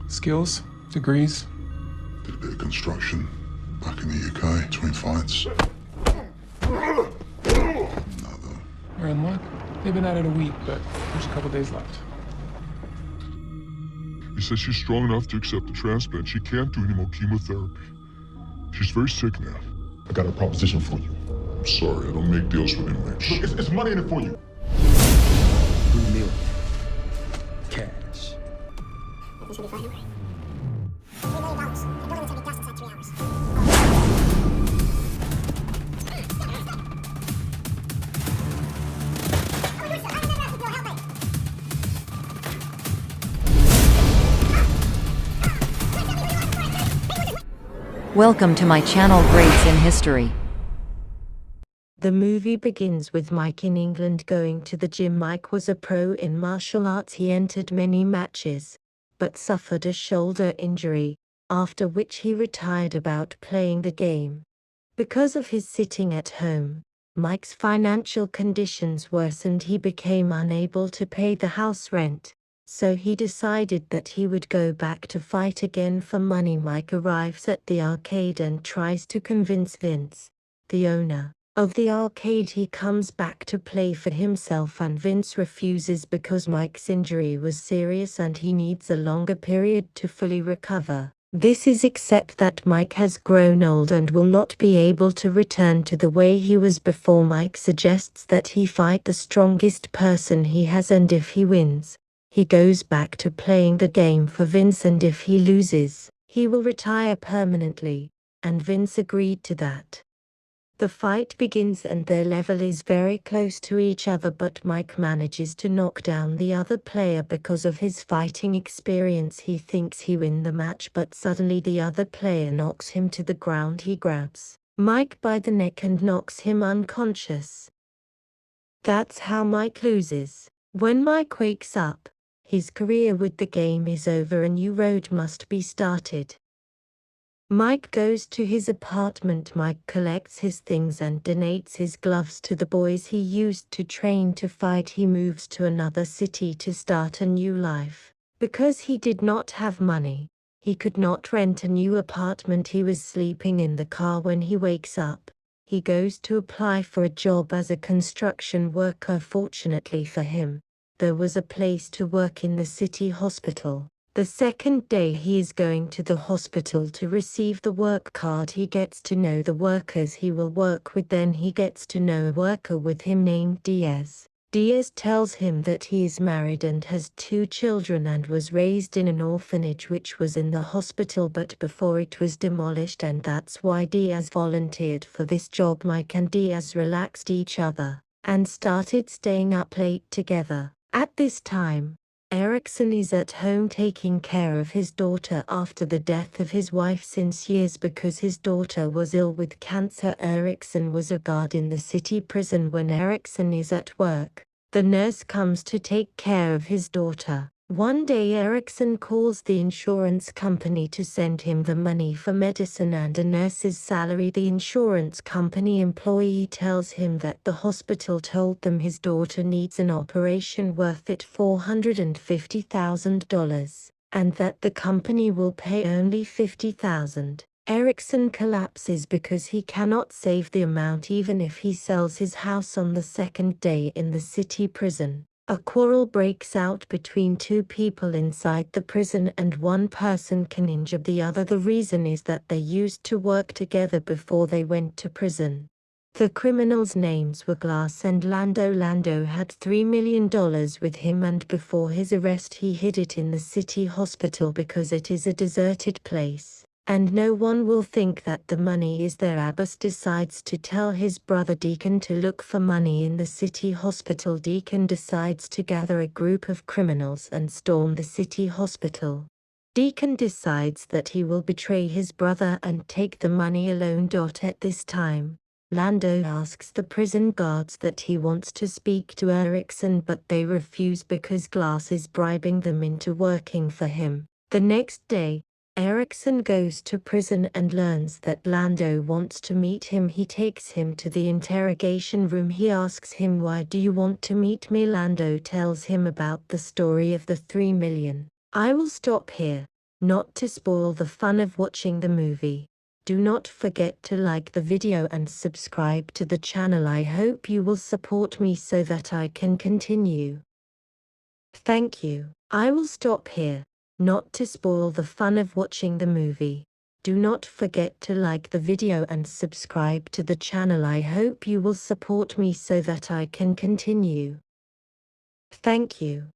Skills? Degrees? Did a bit of construction back in the UK between fights. Another. You're in luck. They've been at it a week, but there's a couple days left. He says she's strong enough to accept the transplant. She can't do any more chemotherapy. She's very sick now. I got a proposition for you. I'm sorry, I don't make deals with inmates. Look, it's money in it for you. 3 million. Cash. This should be fine. $3 million. The building is gonna be dust inside 3 hours. Welcome to my channel Grades in History. The movie begins with Mike in England going to the gym. Mike was a pro in martial arts. He entered many matches, but suffered a shoulder injury, after which he retired about playing the game. Because of his sitting at home, Mike's financial conditions worsened. He became unable to pay the house rent, so he decided that he would go back to fight again for money. Mike arrives at the arcade and tries to convince Vince, the owner of the arcade, he comes back to play for himself, and Vince refuses because Mike's injury was serious and he needs a longer period to fully recover. This is except that Mike has grown old and will not be able to return to the way he was before. Mike suggests that he fight the strongest person he has, and if he wins, he goes back to playing the game for Vince, and if he loses, he will retire permanently, and Vince agreed to that. The fight begins and their level is very close to each other, but Mike manages to knock down the other player because of his fighting experience. He thinks he win the match, but suddenly the other player knocks him to the ground. He grabs Mike by the neck and knocks him unconscious. That's how Mike loses. When Mike wakes up, his career with the game is over. A new road must be started. Mike goes to his apartment. Mike collects his things and donates his gloves to the boys he used to train to fight. He moves to another city to start a new life. Because he did not have money, he could not rent a new apartment. He was sleeping in the car when he wakes up. He goes to apply for a job as a construction worker. Fortunately for him, there was a place to work in the city hospital. The second day he is going to the hospital to receive the work card. He gets to know the workers he will work with. Then he gets to know a worker with him named Diaz. Diaz tells him that he is married and has 2 children and was raised in an orphanage which was in the hospital but before it was demolished, and that's why Diaz volunteered for this job. Mike and Diaz relaxed each other and started staying up late together. At this time, Erickson is at home taking care of his daughter after the death of his wife since years because his daughter was ill with cancer. Erickson was a guard in the city prison. When Erickson is at work, the nurse comes to take care of his daughter. One day Erickson calls the insurance company to send him the money for medicine and a nurse's salary. The insurance company employee tells him that the hospital told them his daughter needs an operation worth it $450,000, and that the company will pay only $50,000. Erickson collapses because he cannot save the amount even if he sells his house. On the second day in the city prison, a quarrel breaks out between 2 people inside the prison and one person can injure the other. The reason is that they used to work together before they went to prison. The criminals' names were Glass and Lando. Lando had $3 million with him, and before his arrest he hid it in the city hospital because it is a deserted place, and no one will think that the money is there. Abbas decides to tell his brother Deacon to look for money in the city hospital. Deacon decides to gather a group of criminals and storm the city hospital. Deacon decides that he will betray his brother and take the money alone. At this time, Lando asks the prison guards that he wants to speak to Erickson, but they refuse because Glass is bribing them into working for him. The next day, Erickson goes to prison and learns that Lando wants to meet him. He takes him to the interrogation room. He asks him, "Why do you want to meet me?" Lando tells him about the story of the $3 million. "I will stop here. Not to spoil the fun of watching the movie, do not forget to like the video and subscribe to the channel. I hope you will support me so that I can continue. Thank you. I will stop here. Not to spoil the fun of watching the movie, do not forget to like the video and subscribe to the channel. I hope you will support me so that I can continue. Thank you.